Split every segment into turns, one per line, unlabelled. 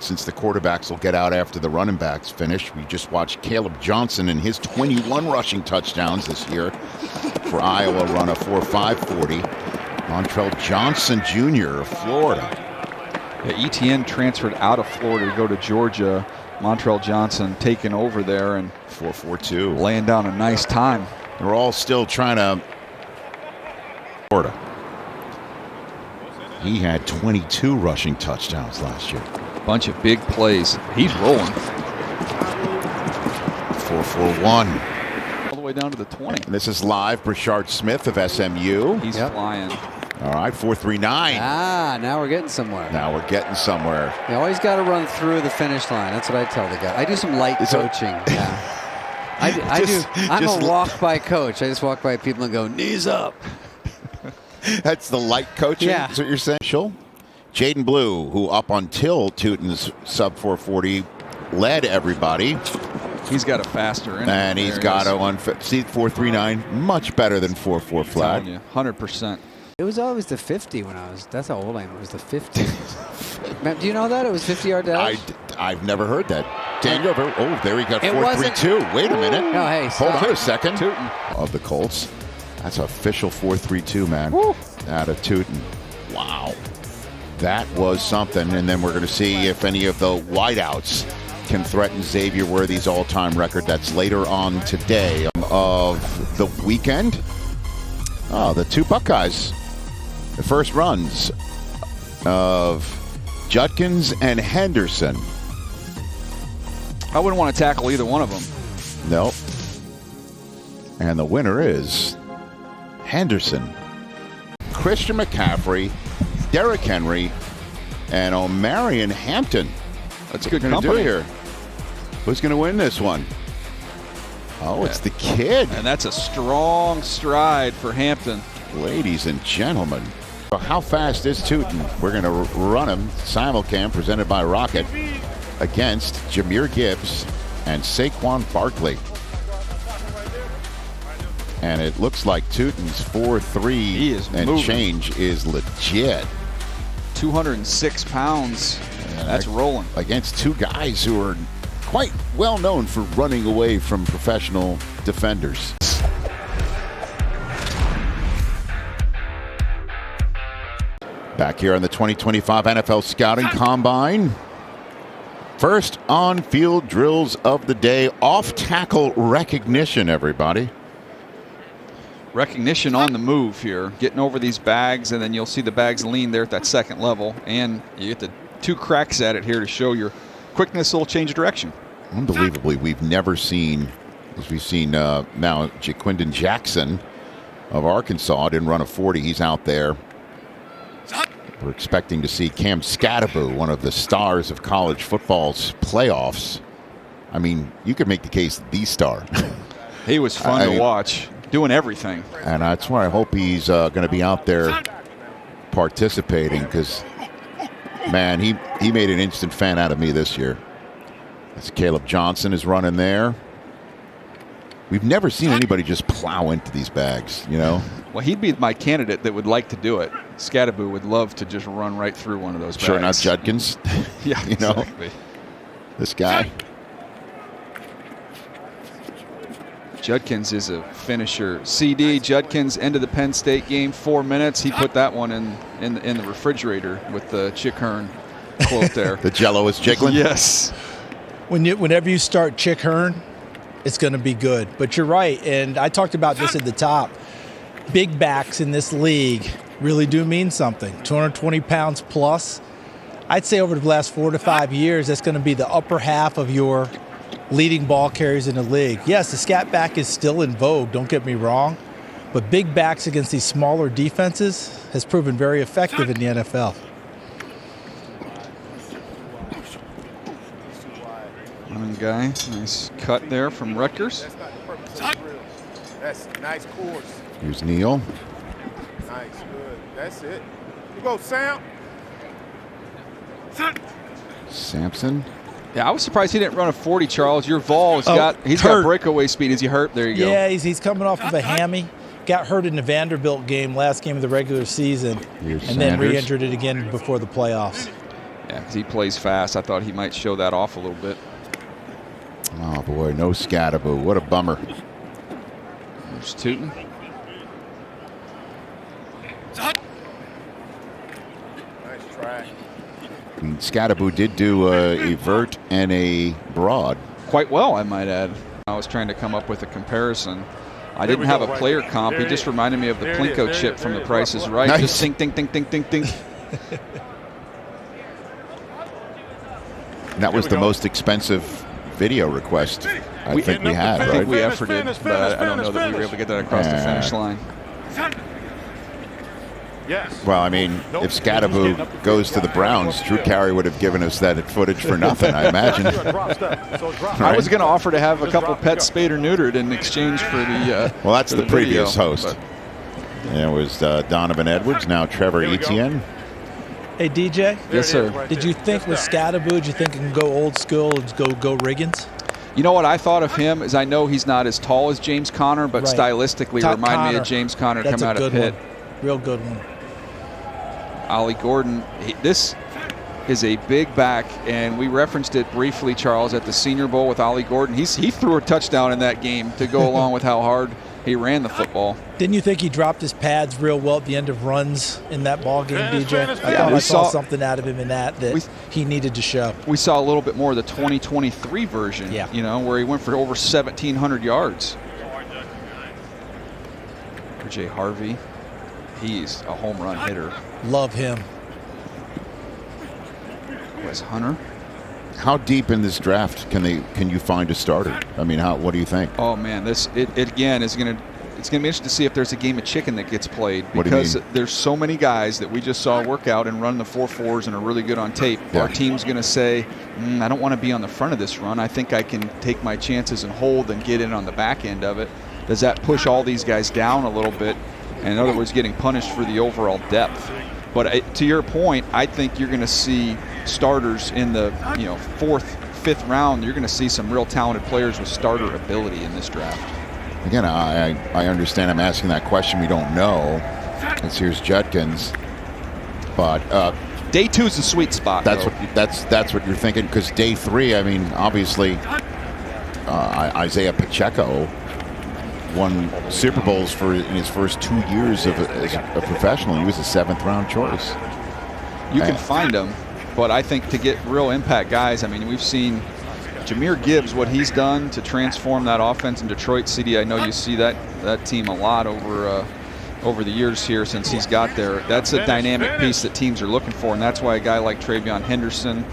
since the quarterbacks will get out after the running backs finish. We just watched Caleb Johnson and his 21 rushing touchdowns this year for Iowa run a 4.5 40. Montrell Johnson Jr. of Florida.
Yeah, ETN transferred out of Florida to go to Georgia. Montrell Johnson taking over there and
4.42.
laying down a nice time.
They're all still trying to. Florida. He had 22 rushing touchdowns last year.
Bunch of big plays. He's rolling.
4.41.
All the way down to the 20.
And this is live. Brashard Smith of SMU.
He's flying.
All right, 4.39.
Now we're getting somewhere.
Now we're getting somewhere.
You always got to run through the finish line. That's what I tell the guy. I do some light coaching. Yeah. I do. I'm a walk-by coach. I just walk by people and go, knees up.
That's the light coaching?
Yeah.
Is what you're saying? Jaden Blue, who up until Teuton's sub 440 led everybody.
He's got a faster in
and he's got a 4.39, much better than 4.4 flat.
100%.
It was always the 50 when I was. That's how old I am. It was the 50. Do you know that it was 50-yard dash?
I've never heard that. Daniel, there he got 4.32. Wait a minute.
No, hey,
hold on a second.
Teuton.
Of the Colts. That's official 4.32, man.
Woo.
Out of Teuton. Wow. That was something. And then we're going to see if any of the wideouts can threaten Xavier Worthy's all-time record. That's later on today of the weekend. Oh, the two Buckeyes. The first runs of Judkins and Henderson.
I wouldn't want to tackle either one of them.
Nope. And the winner is Henderson. Christian McCaffrey, Derrick Henry, and Omarion Hampton.
That's good
company.
company.
Do here. Who's going to win this one? Oh, it's the kid.
And that's a strong stride for Hampton.
Ladies and gentlemen. How fast is Teuton? We're going to run him. Simulcam presented by Rocket against Jahmyr Gibbs and Saquon Barkley. And it looks like Teuton's 4.3 and
moving.
change is legit.
206 pounds. And that's rolling.
Against two guys who are quite well known for running away from professional defenders. Back here on the 2025 NFL Scouting Combine. First on-field drills of the day. Off-tackle recognition, everybody.
Recognition on the move here. Getting over these bags, and then you'll see the bags lean there at that second level. And you get the two cracks at it here to show your quickness will change direction.
Unbelievably, we've never seen, as we've seen now, Jaquindon Jackson of Arkansas didn't run a 40. He's out there. We're expecting to see Cam Skattebo, one of the stars of college football's playoffs. I mean, you could make the case the star.
He was fun to watch, doing everything.
And that's why I hope he's going to be out there participating because, man, he made an instant fan out of me this year. As Caleb Johnson is running there. We've never seen anybody just plow into these bags, you know?
Well, he'd be my candidate that would like to do it. Skattebo would love to just run right through one of those bags.
Sure, not Judkins.
Yeah,
you know,
exactly.
This guy.
Judkins is a finisher. CD Judkins, end of the Penn State game, 4 minutes. He put that one in the refrigerator with the Chick Hearn quote there.
The Jello is jiggling?
Yes.
Whenever you start Chick Hearn, it's going to be good. But you're right, and I talked about this at the top. Big backs in this league really do mean something. 220 pounds plus. I'd say over the last 4 to 5 years, that's going to be the upper half of your leading ball carriers in the league. Yes, the scat back is still in vogue, don't get me wrong, but big backs against these smaller defenses has proven very effective in the NFL.
Running guy, nice cut there from Rutgers.
That's a nice course.
Here's Neal.
Nice, good. That's it. You go, Sam.
Sampson.
Yeah, I was surprised he didn't run a 40, Charles. Your Vol he's got breakaway speed. Is he hurt? There you go.
Yeah, he's coming off of a hammy. Got hurt in the Vanderbilt game, last game of the regular season,
Here's
and then
Sanders.
re-injured it again before the playoffs.
Yeah, because he plays fast. I thought he might show that off a little bit.
Oh, boy, no Scatterbo. What a bummer.
There's Tootin.
Nice try.
And Scatterbo did do a vert and a broad.
Quite well, I might add. I was trying to come up with a comparison. I didn't have a player comp. He just reminded me of the Plinko chip from The Price is Right.
Nice.
Just ding, ding, ding, ding, ding, ding.
That was the most expensive video request I think we had,
I
right?
think we efforted, but I don't know that we were able to get that across the finish line.
Yes.
Well, I mean, if Scatterbo goes to the Browns, Drew Carey would have given us that footage for nothing, I imagine.
I was going to offer to have a couple pets spayed or neutered in exchange for the
well, that's
for
the previous
video,
host. It was Donovan Edwards, now Trevor Etienne.
Hey, DJ.
Yes, sir.
Did you think with Scatterbo, did you think it can go old school and go Riggins?
You know what I thought of him is I know he's not as tall as James Conner, but
Right.
stylistically reminded me of James Conner
That's
coming out of Pitt.
One. Real good one.
Ollie Gordon, this is a big back, and we referenced it briefly, Charles, at the Senior Bowl with Ollie Gordon. He threw a touchdown in that game to go along with how hard he ran the football.
Didn't you think he dropped his pads real well at the end of runs in that ball game, DJ? I saw something out of him in that he needed to show.
We saw a little bit more of the 2023 version, you know, where he went for over 1,700 yards. RJ Harvey, he's a home run hitter.
Love him.
Wes Hunter.
How deep in this draft can you find a starter? I mean, what do you think?
Oh man, it again is going to be interesting to see if there's a game of chicken that gets played,
What do you
because
mean?
there's so many guys that we just saw work out and run the 4.4s and are really good on tape.
Yeah.
Our team's going to say, I don't want to be on the front of this run. I think I can take my chances and hold and get in on the back end of it. Does that push all these guys down a little bit? And in other words, getting punished for the overall depth. But to your point, I think you're going to see starters in the 4th, 5th round. You're going to see some real talented players with starter ability in this draft.
Again, I understand I'm asking that question. We don't know. Here's Judkins, but
day 2 is the sweet spot.
That's what you're thinking, because day 3, I mean, obviously Isaiah Pacheco won Super Bowls in his first 2 years as a professional. He was a 7th round choice.
You can find them, but I think to get real impact guys, I mean, we've seen Jahmyr Gibbs, what he's done to transform that offense in Detroit City. I know you see that team a lot over the years here since he's got there. That's a dynamic piece that teams are looking for, and that's why a guy like Travion Henderson,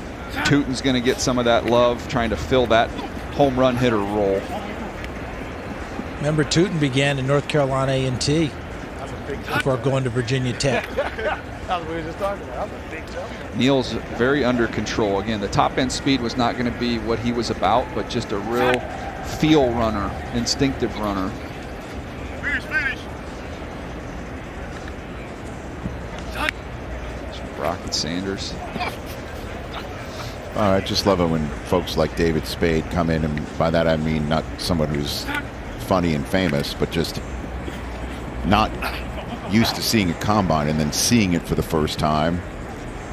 Tootin's going to get some of that love, trying to fill that home run hitter role.
Remember, Tootin began in North Carolina A&T before going to Virginia Tech.
Neal's very under control. Again, the top end speed was not going to be what he was about, but just a real feel runner, instinctive runner. Rocket Sanders.
I just love it when folks like David Spade come in, and by that I mean not someone who's funny and famous, but just not used to seeing a combine and then seeing it for the first time,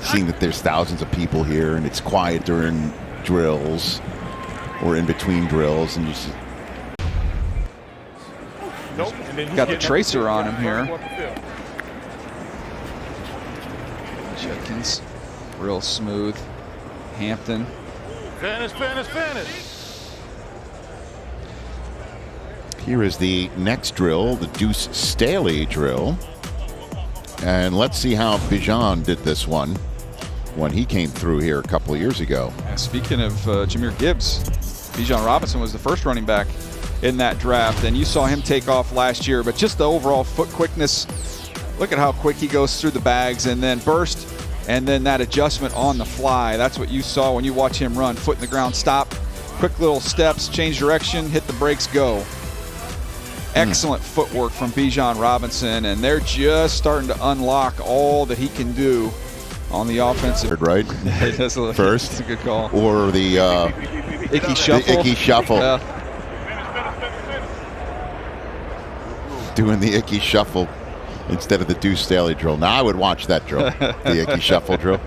seeing that there's thousands of people here and it's quiet during drills or in between drills, and just
got the tracer on him here. Judkins, real smooth. Hampton.
Finish.
Here is the next drill, the Deuce Staley drill. And let's see how Bijan did this one when he came through here a couple of years ago.
Speaking of Jahmyr Gibbs, Bijan Robinson was the first running back in that draft, and you saw him take off last year, but just the overall foot quickness. Look at how quick he goes through the bags and then burst, and then that adjustment on the fly. That's what you saw when you watch him run. Foot in the ground, stop, quick little steps, change direction, hit the brakes, go. Excellent footwork from Bijan Robinson, and they're just starting to unlock all that he can do on the offensive.
Right? First.
That's a good call.
Or the
Icky shuffle.
The Icky shuffle. Doing the Icky shuffle instead of the Deuce Staley drill. Now I would watch that drill, the Icky shuffle drill.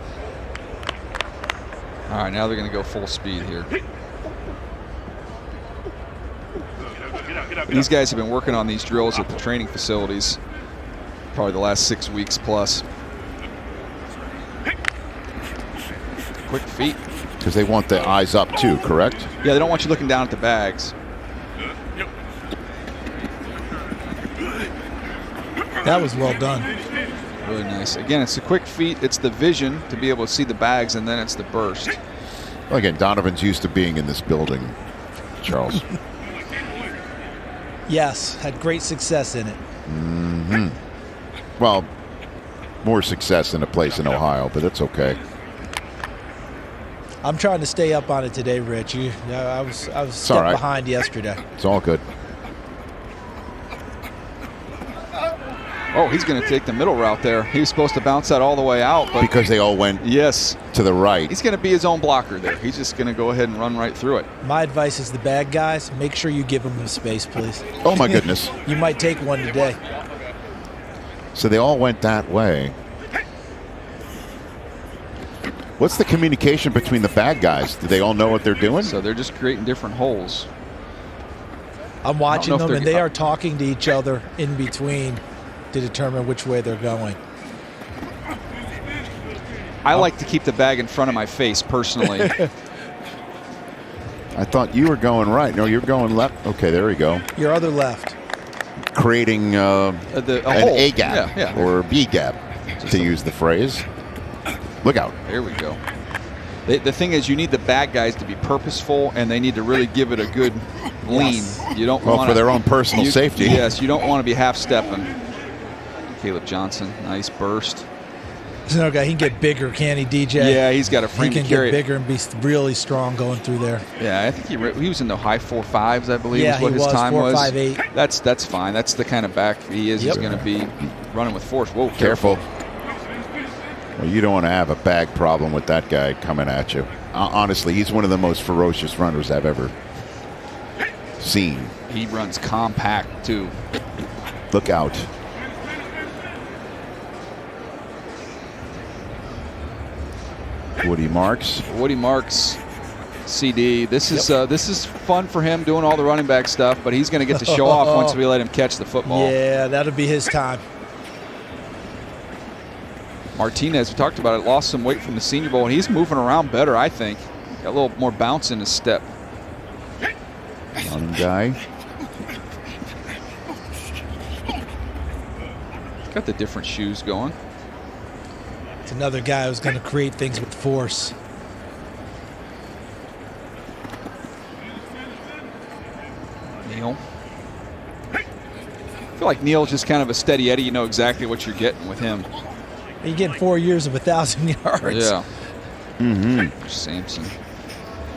All right, now they're going to go full speed here. These guys have been working on these drills at the training facilities probably the last 6 weeks plus. Quick feet.
Because they want the eyes up too, correct?
Yeah, they don't want you looking down at the bags.
That was well done.
Really nice. Again, it's the quick feet, it's the vision to be able to see the bags, and then it's the burst.
Well, again, Donovan's used to being in this building, Charles.
Yes, had great success in it.
Mm-hmm. Well, more success in a place in Ohio, but that's okay.
I'm trying to stay up on it today, Rich. I was a step
right.
behind yesterday.
It's all good.
Oh, he's going to take the middle route there. He was supposed to bounce that all the way out. But
because they all went to the right.
He's going to be his own blocker there. He's just going to go ahead and run right through it.
My advice is the bad guys, make sure you give them the space, please.
Oh, my goodness.
You might take one today.
So they all went that way. What's the communication between the bad guys? Do they all know what they're doing?
So they're just creating different holes.
I'm watching them, and they are talking to each other in between to determine which way they're going.
I like to keep the bag in front of my face, personally.
I thought you were going right. No, you're going left. Okay, there we go.
Your other left.
Creating an A gap or a B gap, to use the phrase. Look out.
There we go. The thing is, you need the bad guys to be purposeful, and they need to really give it a good lean.
Yes.
You don't want
for their own personal safety.
Yes, you don't want to be half-stepping. Caleb Johnson, nice burst.
There's another guy. He can get bigger, can he, DJ?
Yeah, he's got a frame to carry.
He can get bigger and be really strong going through there.
Yeah, I think he was in the high 4.5s, I believe,
yeah,
is what his time
4,
was.
5.8.
That's fine. That's the kind of back he is.
Yep.
He's going to be running with force. Whoa,
Careful. Well, you don't want to have a bag problem with that guy coming at you. Honestly, he's one of the most ferocious runners I've ever seen.
He runs compact, too.
Look out. Woody Marks,
CD. This is fun for him doing all the running back stuff, but he's going to get to show off once we let him catch the football.
Yeah, that'll be his time.
Martinez, we talked about it, lost some weight from the Senior Bowl, and he's moving around better, I think. Got a little more bounce in his step.
Young guy.
Got the different shoes going.
It's another guy who's going to create things with force.
Neal. I feel like Neal's just kind of a steady Eddie. You know exactly what you're getting with him.
You're getting 4 years of 1,000 yards.
Yeah.
Mm-hmm.
Samson.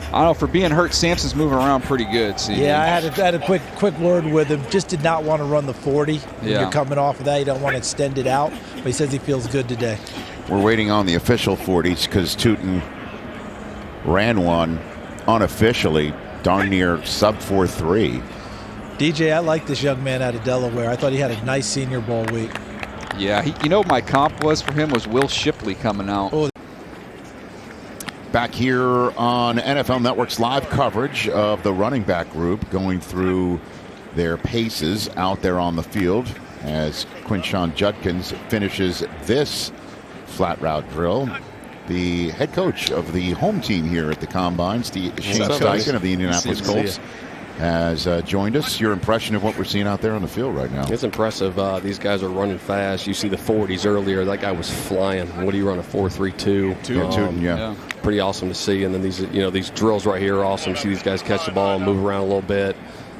I don't know, for being hurt, Samson's moving around pretty good. See?
Yeah, I had a quick word with him. Just did not want to run the 40. When you're coming off of that, you don't want to extend it out. But he says he feels good today.
We're waiting on the official 40s because Tootin ran one unofficially darn near sub 4.3.
DJ, I like this young man out of Delaware. I thought he had a nice Senior Bowl week.
Yeah, my comp was for him was Will Shipley coming out.
Oh.
Back here on NFL Network's live coverage of the running back group going through their paces out there on the field as Quinshon Judkins finishes this flat route drill. The head coach of the home team here at the Combine, Shane Steichen of the Indianapolis Colts, has joined us. Your impression of what we're seeing out there on the field right now?
It's impressive. These guys are running fast. You see the 40s earlier. That guy was flying. What do you run, a 4.32?
Tootin, yeah.
Pretty awesome to see. And then these drills right here are awesome. See these guys catch the ball and move around a little bit.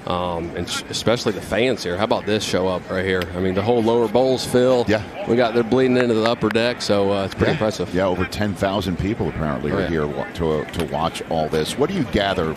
And especially the fans here. How about this show up right here? I mean, the whole lower bowl's filled.
Yeah.
They're bleeding into the upper deck, so it's pretty impressive.
Yeah, over 10,000 people apparently are here to watch all this. What do you gather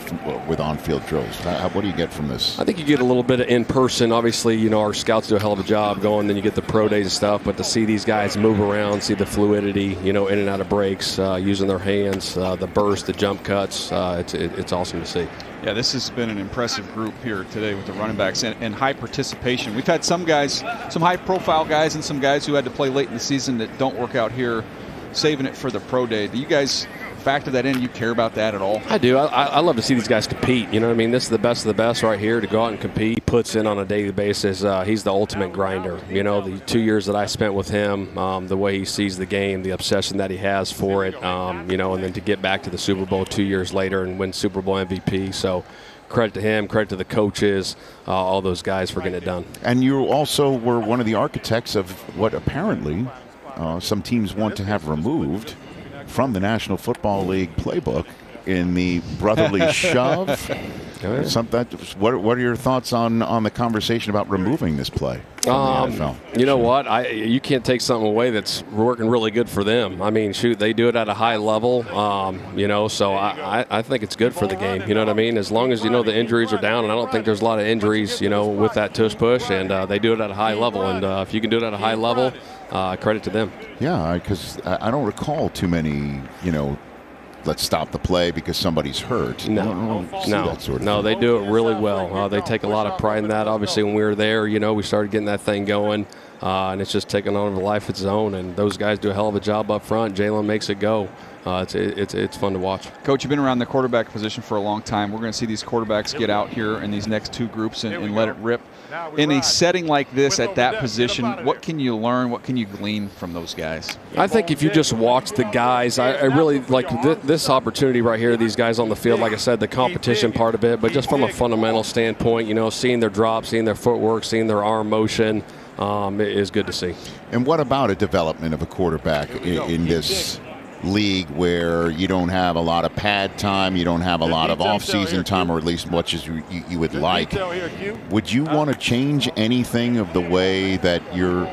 with on-field drills? What do you get from this?
I think you get a little bit of in-person. Obviously, our scouts do a hell of a job going. Then you get the pro days and stuff. But to see these guys move around, see the fluidity, in and out of breaks, using their hands, the burst, the jump cuts, it's awesome to see.
Yeah, this has been an impressive group here today with the running backs and high participation. We've had some guys, some high-profile guys and some guys who had to play late in the season that don't work out here, saving it for the pro day. Do you guys factor that in? You care about that at all?
I do. I love to see these guys compete. You know what I mean? This is the best of the best right here to go out and compete. He puts in on a daily basis. He's the ultimate grinder. You know, the 2 years that I spent with him, the way he sees the game, the obsession that he has for it, you know, and then to get back to the Super Bowl 2 years later and win Super Bowl MVP. So credit to him, credit to the coaches, all those guys for getting it done.
And you also were one of the architects of what apparently some teams want to have removed from the National Football League playbook in the brotherly shove. What are your thoughts on the conversation about removing this play from the NFL?
You know what? You can't take something away that's working really good for them. I mean, shoot, they do it at a high level, you know, so I think it's good for the game. You know what I mean? As long as, you know, the injuries are down, and I don't think there's a lot of injuries, you know, with that tush push, and they do it at a high level. And if you can do it at a high level, credit to them.
Yeah, because I don't recall too many, you know, let's stop the play because somebody's hurt.
No,
No,
they do it really well. They take a lot of pride in that. Obviously, when we were there, you know, we started getting that thing going, and it's just taking on a life of its own. And those guys do a hell of a job up front. Jalen makes it go. It's fun to watch.
Coach, you've been around the quarterback position for a long time. We're going to see these quarterbacks get out here in these next two groups and let it rip. In a setting like this, at that position, what can you learn? What can you glean from those guys?
I think if you just watch the guys, I really like this opportunity right here, these guys on the field. Like I said, the competition part of it, but just from a fundamental standpoint, you know, seeing their drop, seeing their footwork, seeing their arm motion, is good to see.
And what about a development of a quarterback in this league where you don't have a lot of pad time, you don't have a lot of off-season time, or at least much as you would like? Would you want to change anything of the way that you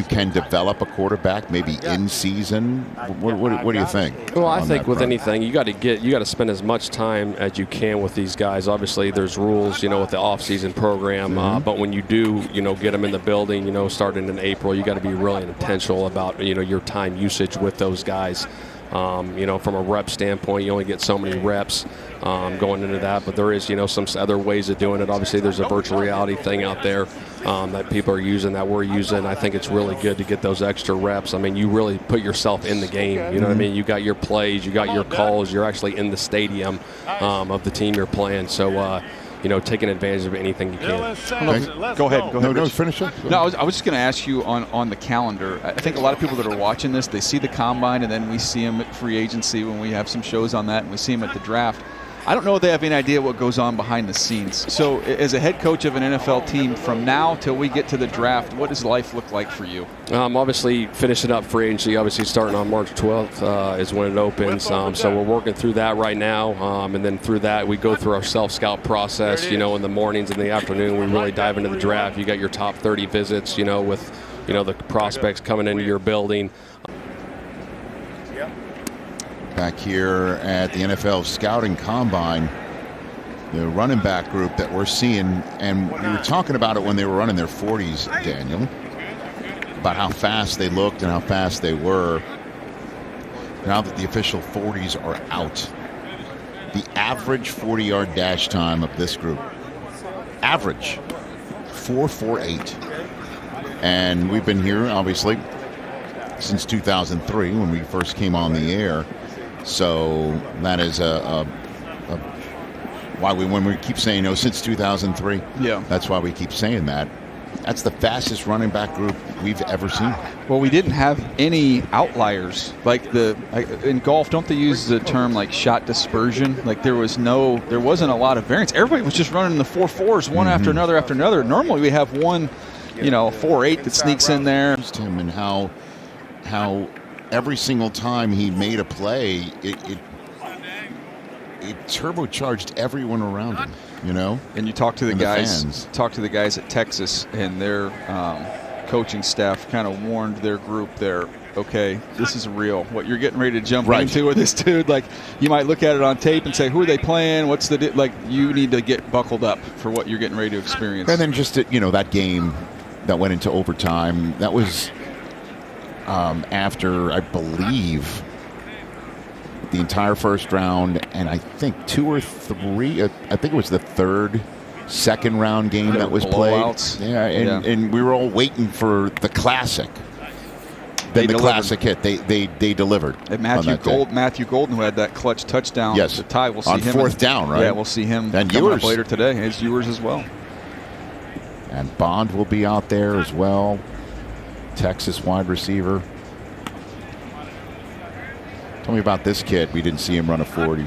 can develop a quarterback, maybe in season? What do you think?
Well, I think with anything, you got to spend as much time as you can with these guys. Obviously, there's rules, you know, with the off-season program. But when you do, you know, get them in the building, you know, starting in April, you got to be really intentional about, you know, your time usage with those guys. You know, from a rep standpoint, you only get so many reps going into that, but there is, you know, some other ways of doing it. Obviously, there's a virtual reality thing out there that people are using, that we're using. I think it's really good to get those extra reps. I mean, you really put yourself in the game. You know what I mean? You got your plays, you got your calls, you're actually in the stadium of the team you're playing. So, you know, taking advantage of anything you can.
Go ahead.
No, finish it.
No, I was just going to ask you on the calendar. I think a lot of people that are watching this, they see the combine, and then we see them at free agency when we have some shows on that, and we see them at the draft. I don't know if they have any idea what goes on behind the scenes. So as a head coach of an NFL team, from now till we get to the draft, what does life look like for you?
Obviously, finishing up free agency, obviously starting on March 12th is when it opens. So we're working through that right now. And then through that, we go through our self-scout process. You know, in the mornings and the afternoon, we really dive into the draft. You got your top 30 visits, you know, with, you know, the prospects coming into your building.
Back here at the NFL Scouting Combine, the running back group that we're seeing, and we were talking about it when they were running their 40s, Daniel, about how fast they looked and how fast they were. Now that the official 40s are out, the average 40-yard dash time of this group, average 4.48. And we've been here, obviously, since 2003 when we first came on the air. So that is why when we keep saying, no, since 2003,
yeah,
that's why we keep saying that. That's the fastest running back group we've ever seen.
Well, we didn't have any outliers. Like in golf, don't they use the term like shot dispersion? Like there wasn't a lot of variance. Everybody was just running the 4.4s one after another. Normally we have one, you know, 4.8 that sneaks in there.
Him and how every single time he made a play, it turbocharged everyone around him, you know.
And you talk to the guys at Texas, and their coaching staff kind of warned their group there, okay, this is real. What you're getting ready to jump into with this dude, like you might look at it on tape and say, who are they playing? What's the like? You need to get buckled up for what you're getting ready to experience.
And then just you know, that game that went into overtime, that was after, I believe, the entire first round, and I think 2 or 3, I think it was the second round game that was played.
Blowouts.
Yeah, and we were all waiting for the classic the classic hit. They delivered.
And Matthew Golden, who had that clutch touchdown.
Yes.
The tie. We'll see
on
him
fourth down, right?
Yeah, we'll see him
and
coming up later today. His Ewers as well.
And Bond will be out there as well. Texas wide receiver. Tell me about this kid. We didn't see him run a 40.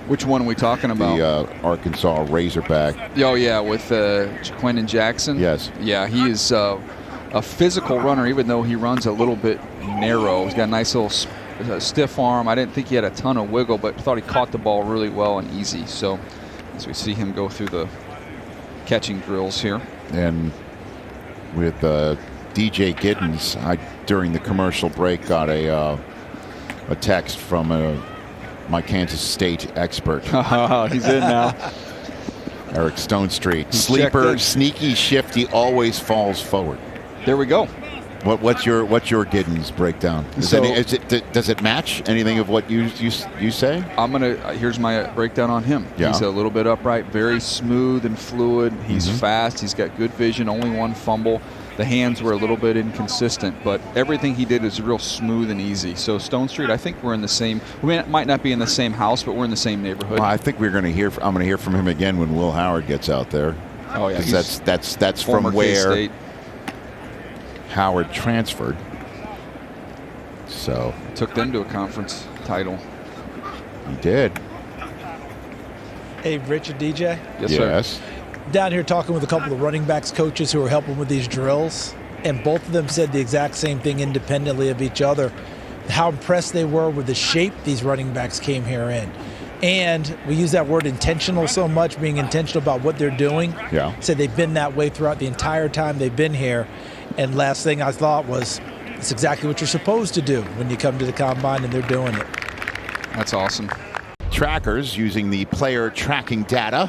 Which one are we talking about?
The Arkansas Razorback.
Oh, yeah, with Jaquindon Jackson.
Yes.
Yeah, he is a physical runner, even though he runs a little bit narrow. He's got a nice little stiff arm. I didn't think he had a ton of wiggle, but thought he caught the ball really well and easy. So as we see him go through the catching drills here.
And with DJ Giddens, I during the commercial break got a text from my Kansas State expert.
He's in now.
Eric Stone Street. Sleeper, sneaky, shifty, always falls forward.
There we go.
What's your Giddens breakdown? Does it match anything of what you say?
Here's my breakdown on him.
Yeah.
He's a little bit upright, very smooth and fluid. He's fast. He's got good vision. Only one fumble. The hands were a little bit inconsistent, but everything he did is real smooth and easy. So Stone Street, I think we're in the same. We might not be in the same house, but we're in the same neighborhood.
Well, I think we're going to hear. I'm going to hear from him again when Will Howard gets out there.
Oh yeah,
that's from where
K-State.
Howard transferred. So
took them to a conference title.
He did.
Hey, Rich and DJ.
Yes, sir.
Down here talking with a couple of running backs coaches who are helping with these drills, and both of them said the exact same thing independently of each other, how impressed they were with the shape these running backs came here in. And we use that word intentional so much, being intentional about what they're doing.
Yeah.
Said they've been that way throughout the entire time they've been here. And last thing I thought was, it's exactly what you're supposed to do when you come to the combine, and they're doing it.
That's awesome.
Trackers using the player tracking data.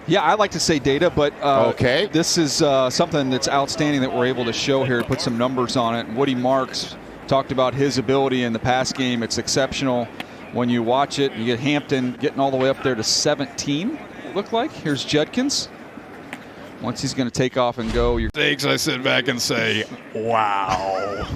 Yeah, I like to say data, but
okay.
This is something that's outstanding that we're able to show here, put some numbers on it. Woody Marks talked about his ability in the pass game. It's exceptional when you watch it. You get Hampton getting all the way up there to 17, it looked like. Here's Judkins. Once he's going to take off and go.
I sit back and say, wow.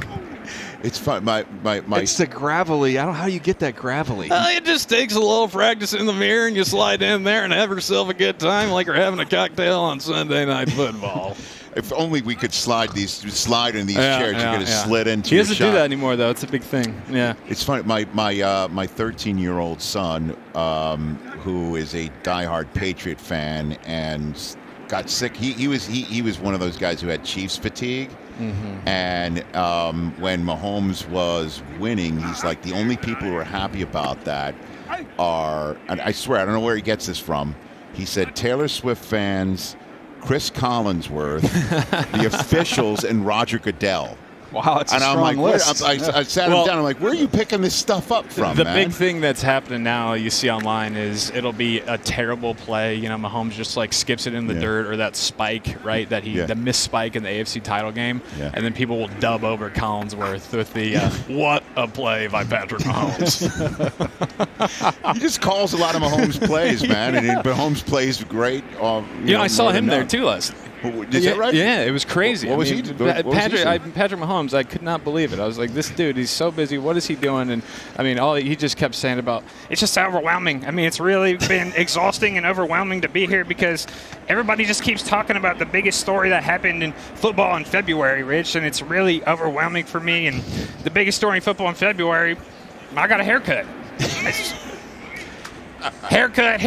It's fun.
It's the gravelly. I don't know how you get that gravelly.
It just takes a little practice in the mirror, and you slide in there and have yourself a good time like you're having a cocktail on Sunday Night Football.
If only we could slide in these chairs. You could have slid into.
He doesn't do that anymore, though. It's a big thing. Yeah.
It's funny. My 13-year-old son, who is a diehard Patriot fan and got sick. He was one of those guys who had Chiefs fatigue. Mm-hmm. And when Mahomes was winning, he's like, the only people who are happy about that are, and I swear, I don't know where he gets this from. He said Taylor Swift fans, Chris Collinsworth, the officials, and Roger Goodell.
Wow, it's a
and I'm
strong
like,
list.
I sat him down. I'm like, where are you picking this stuff up from,
The
man?
big thing that's happening now you see online is it'll be a terrible play. You know, Mahomes just like skips it in the dirt, or that spike, right? The missed spike in the AFC title game. Yeah. And then people will dub over Collinsworth with the what a play by Patrick Mahomes.
He just calls a lot of Mahomes plays, man. And Mahomes plays great.
I saw him there too last night.
Is that right?
Yeah, it was crazy.
What was he doing?
Patrick Mahomes, I could not believe it. I was like, this dude, he's so busy. What is he doing? And, I mean, all he just kept saying about,
it's just overwhelming. I mean, it's really been exhausting and overwhelming to be here because everybody just keeps talking about the biggest story that happened in football in February, Rich, and it's really overwhelming for me. And the biggest story in football in February, I got a haircut. Haircut.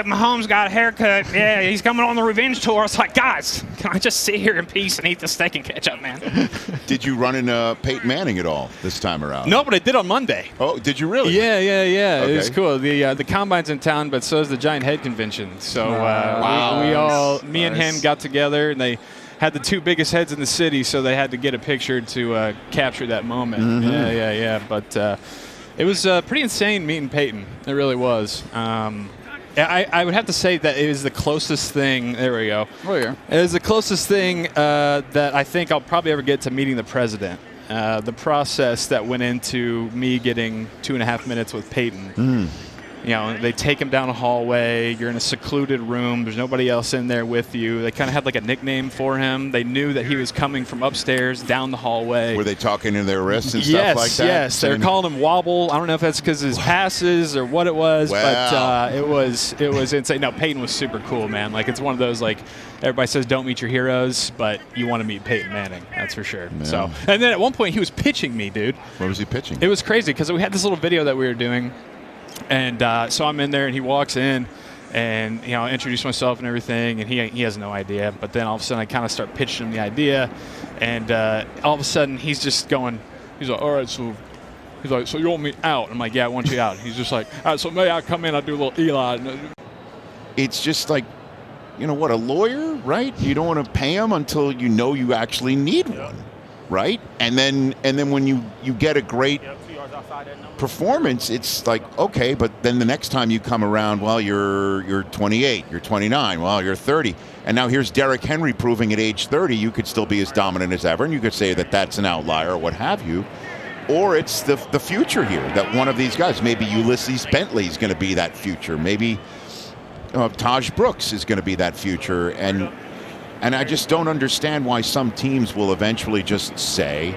Mahomes got a haircut. Yeah, he's coming on the revenge tour. I was like, guys, can I just sit here in peace and eat the steak and ketchup, man?
Did you run into Peyton Manning at all this time around?
No, but I did on Monday.
Oh, did you really?
Yeah.
Okay.
It was cool. The combine's in town, but so is the Giant Head Convention. So me and him got together, and they had the two biggest heads in the city, so they had to get a picture to capture that moment. Mm-hmm. Yeah. But it was pretty insane meeting Peyton. It really was. I would have to say that it was the closest thing. There we go.
Oh, yeah.
It was the closest thing that I think I'll probably ever get to meeting the president. The process that went into me getting 2.5 minutes with Peyton You know, they take him down a hallway. You're in a secluded room. There's nobody else in there with you. They kind of had like a nickname for him. They knew that he was coming from upstairs down the hallway.
Were they talking in their wrists and stuff like that?
Yes. They're calling him Wobble. I don't know if that's because his passes or what it was, but it was insane. No, Peyton was super cool, man. Like, it's one of those, like, everybody says don't meet your heroes, but you want to meet Peyton Manning. That's for sure.
Yeah.
So, and then at one point he was pitching me, dude.
What was he pitching?
It was crazy because we had this little video that we were doing. And so I'm in there, and he walks in, and I introduce myself and everything, and he has no idea. But then all of a sudden, I kind of start pitching him the idea, and all of a sudden, he's just going. He's like, all right, so he's like, so you want me out? I'm like, yeah, I want you out. He's just like, all right, so maybe I come in, I do a little Eli.
It's just like, what, a lawyer, right? You don't want to pay him until you know you actually need one, right? And then when you get a great performance, it's like, okay, but then the next time you come around, well, you're 28, you're 29, well, you're 30. And now here's Derrick Henry proving at age 30 you could still be as dominant as ever, and you could say that that's an outlier or what have you. Or it's the future here, that one of these guys, maybe Ulysses Bentley is going to be that future. Maybe Taj Brooks is going to be that future. And I just don't understand why some teams will eventually just say,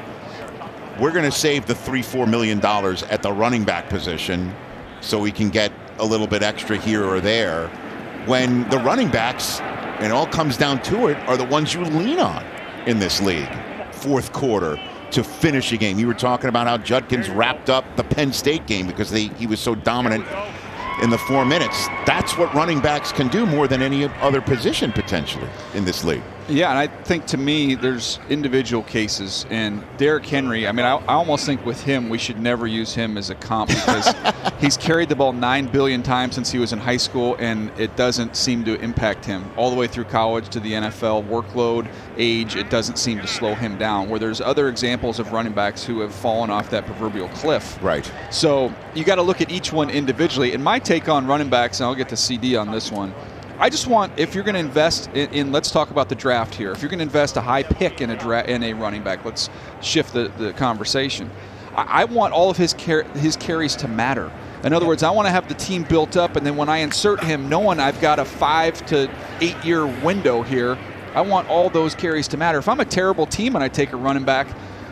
we're going to save the $3-4 million at the running back position so we can get a little bit extra here or there, when the running backs, and it all comes down to it, are the ones you lean on in this league. Fourth quarter to finish a game. You were talking about how Judkins wrapped up the Penn State game because he was so dominant in the 4 minutes. That's what running backs can do more than any other position potentially in this league.
Yeah, and I think, to me, there's individual cases. And Derrick Henry, I mean, I almost think with him we should never use him as a comp because he's carried the ball 9 billion times since he was in high school, and it doesn't seem to impact him. All the way through college to the NFL, workload, age, it doesn't seem to slow him down, where there's other examples of running backs who have fallen off that proverbial cliff.
Right.
So you got to look at each one individually. And my take on running backs, and I'll get to CD on this one, I just want, if you're going to invest in, let's talk about the draft here. If you're going to invest a high pick in a running back, let's shift the conversation. I want all of his carries to matter. In other words, I want to have the team built up, and then when I insert him, knowing I've got a 5 to 8 year window here, I want all those carries to matter. If I'm a terrible team and I take a running back,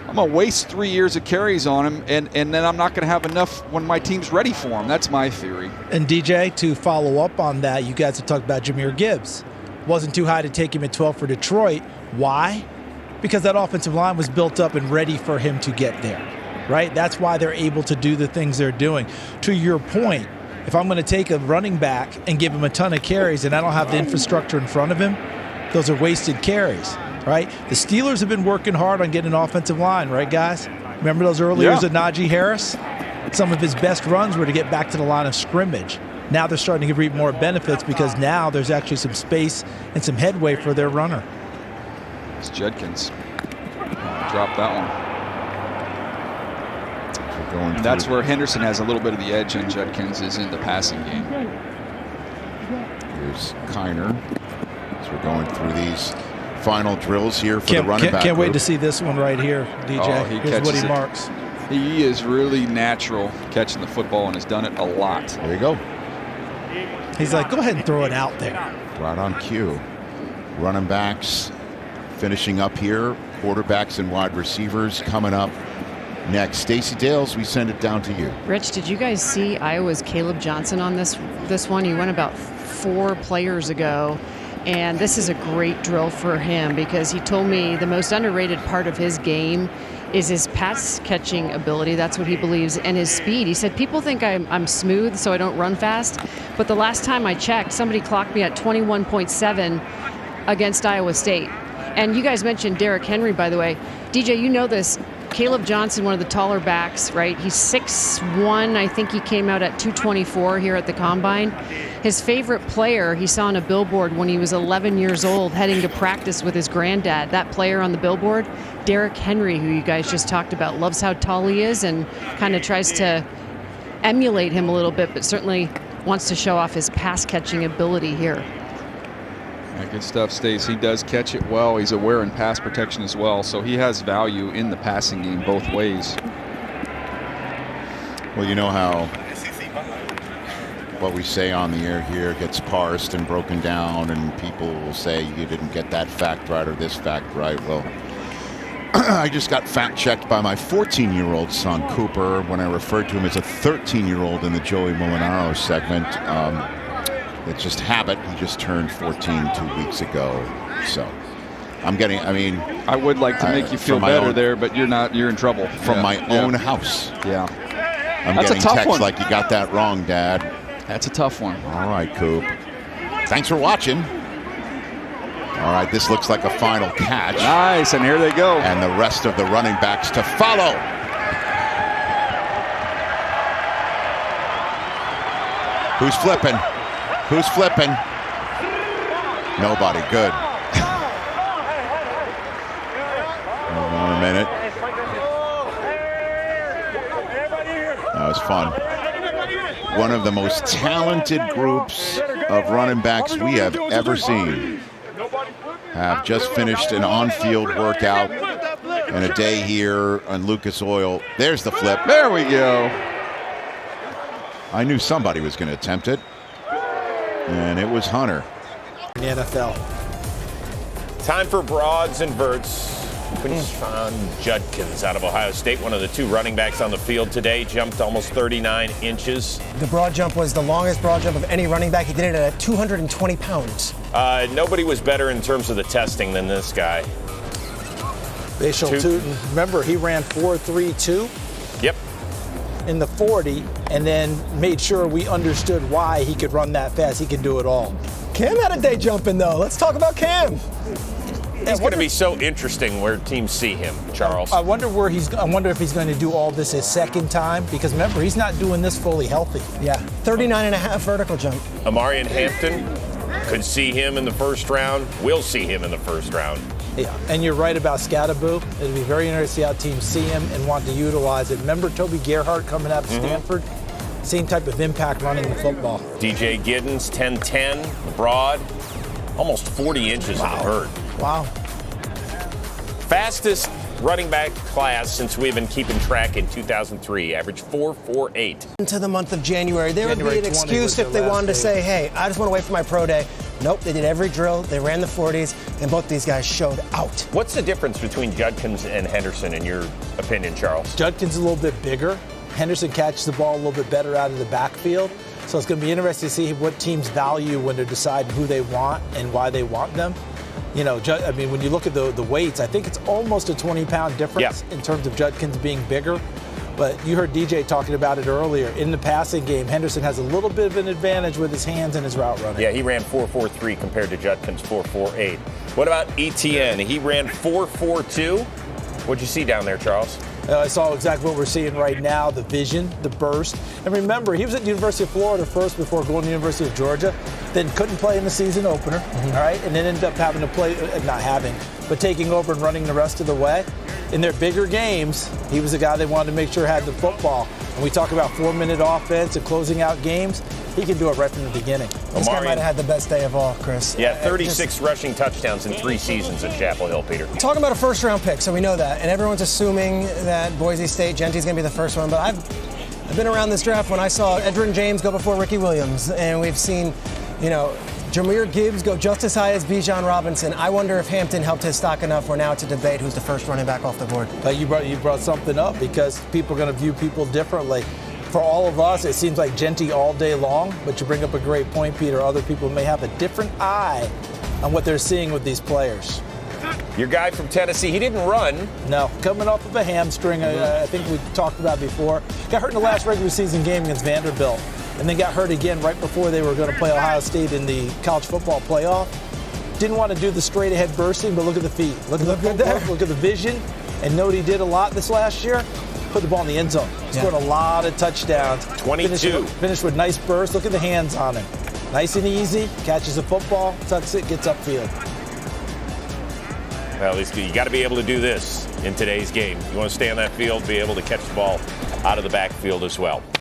I'm going to waste 3 years of carries on him, and then I'm not going to have enough when my team's ready for him. That's my theory.
And DJ, to follow up on that, you guys have talked about Jahmyr Gibbs. Wasn't too high to take him at 12 for Detroit. Why? Because that offensive line was built up and ready for him to get there, right? That's why they're able to do the things they're doing. To your point, if I'm going to take a running back and give him a ton of carries and I don't have the infrastructure in front of him, those are wasted carries. Right? The Steelers have been working hard on getting an offensive line, right, guys? Remember those early years of Najee Harris? Some of his best runs were to get back to the line of scrimmage. Now they're starting to reap more benefits because now there's actually some space and some headway for their runner.
It's Judkins. Drop that one. And that's where Henderson has a little bit of the edge on Judkins, is in the passing game.
Here's Kiner. So we're going through these final drills here for the running back.
Can't wait to see this one right here, DJ.
Oh,
Here's what he marks.
He is really natural catching the football and has done it a lot.
There you go.
He's like, go ahead and throw it out there.
Right on cue. Running backs finishing up here. Quarterbacks and wide receivers coming up next. Stacey Dales, we send it down to you.
Rich, did you guys see Iowa's Caleb Johnson on this one? He went about 4 players ago. And this is a great drill for him because he told me the most underrated part of his game is his pass catching ability. That's what he believes, and his speed. He said, people think I'm smooth, so I don't run fast. But the last time I checked, somebody clocked me at 21.7 against Iowa State. And you guys mentioned Derrick Henry, by the way. DJ, you know this. Caleb Johnson, one of the taller backs, right? He's 6'1". I think he came out at 224 here at the Combine. His favorite player he saw on a billboard when he was 11 years old heading to practice with his granddad. That player on the billboard, Derrick Henry, who you guys just talked about, loves how tall he is and kind of tries to emulate him a little bit, but certainly wants to show off his pass-catching ability here.
Yeah, good stuff, Stace. He does catch it well. He's aware in pass protection as well, so he has value in the passing game both ways.
Well, you know how what we say on the air here gets parsed and broken down, and people will say you didn't get that fact right or this fact right. Well, I just got fact-checked by my 14-year-old son, Cooper, when I referred to him as a 13-year-old in the Joey Molinaro segment. It's just habit. He just turned 14 2 weeks ago. So I'm getting,
I would like to make you feel better there, but you're in trouble.
From my own house.
Yeah.
I'm
That's
getting
a tough
texts
one.
like, you got that wrong, Dad.
That's a tough one.
All right, Coop. Thanks for watching. All right, this looks like a final catch.
Nice, and here they go.
And the rest of the running backs to follow. Who's flipping? Who's flipping? Nobody. Good. Hold on a minute. That was fun. One of the most talented groups of running backs we have ever seen have just finished an on-field workout and a day here on Lucas Oil. There's the flip.
There we go.
I knew somebody was going to attempt it, and it was Hunter.
In the NFL.
Time for broads and verts. Quinshon Judkins out of Ohio State, one of the 2 running backs on the field today, jumped almost 39 inches.
The broad jump was the longest broad jump of any running back. He did it at 220 pounds.
Nobody was better in terms of the testing than this guy.
Bishop Tootin, remember, he ran 4.32
Yep.
in the 40 and then made sure we understood why he could run that fast. He could do it all.
Cam had a day jumping, though. Let's talk about Cam.
He's going to be so interesting where teams see him, Charles.
I wonder if he's going to do all this his second time, because remember, he's not doing this fully healthy.
Yeah, 39.5 vertical jump.
Amarian Hampton, could see him in the first round. We'll see him in the first round.
Yeah, and you're right about Scattaboo. It'll be very interesting to see how teams see him and want to utilize it. Remember Toby Gerhart coming out of Stanford? Same type of impact running the football.
DJ Giddens, 10'10", broad, almost 40 inches of vert.
Wow.
Fastest running back class since we've been keeping track in 2003, average 4.48.
Into the month of January, there would be an excuse if they wanted to say, hey, I just want to wait for my pro day. Nope, they did every drill, they ran the 40s, and both these guys showed out.
What's the difference between Judkins and Henderson, in your opinion, Charles?
Judkins is a little bit bigger. Henderson catches the ball a little bit better out of the backfield. So it's going to be interesting to see what teams value when they're deciding who they want and why they want them. You know, I mean, when you look at the weights, I think it's almost a 20-pound difference in terms of Judkins being bigger. But you heard DJ talking about it earlier. In the passing game, Henderson has a little bit of an advantage with his hands and his route running.
Yeah, he ran 4.43 compared to Judkins' 4.48. What about Etienne? He ran 4.42. What'd you see down there, Charles?
I saw exactly what we're seeing right now, the vision, the burst. And remember, he was at the University of Florida first before going to the University of Georgia, then couldn't play in the season opener, all right, and then ended up having to play, but taking over and running the rest of the way. In their bigger games, he was the guy they wanted to make sure had the football. And we talk about 4-minute offense and closing out games. He can do it right from the beginning.
This guy might have had the best day of all, Chris.
Yeah, 36 rushing touchdowns in 3 seasons at Chapel Hill, Peter.
Talking about a first-round pick, so we know that. And everyone's assuming that Boise State, Genty's going to be the first one. But I've been around this draft when I saw Edgerrin James go before Ricky Williams. And we've seen, Jahmyr Gibbs go just as high as Bijan Robinson. I wonder if Hampton helped his stock enough where now it's a debate who's the first running back off the board.
You brought something up because people are going to view people differently. For all of us, it seems like Genty all day long, but you bring up a great point, Peter. Other people may have a different eye on what they're seeing with these players.
Your guy from Tennessee, he didn't run.
No, coming off of a hamstring, I think we talked about before. Got hurt in the last regular season game against Vanderbilt, and then got hurt again right before they were going to play Ohio State in the college football playoff. Didn't want to do the straight ahead bursting, but look at the feet. Look at the vision, and know what he did a lot this last year? Put the ball in the end zone. Scored a lot of touchdowns.
22.
Finished with nice bursts. Look at the hands on him. Nice and easy. Catches a football, tucks it, gets upfield.
Well, you got to be able to do this in today's game. You want to stay on that field, be able to catch the ball out of the backfield as well.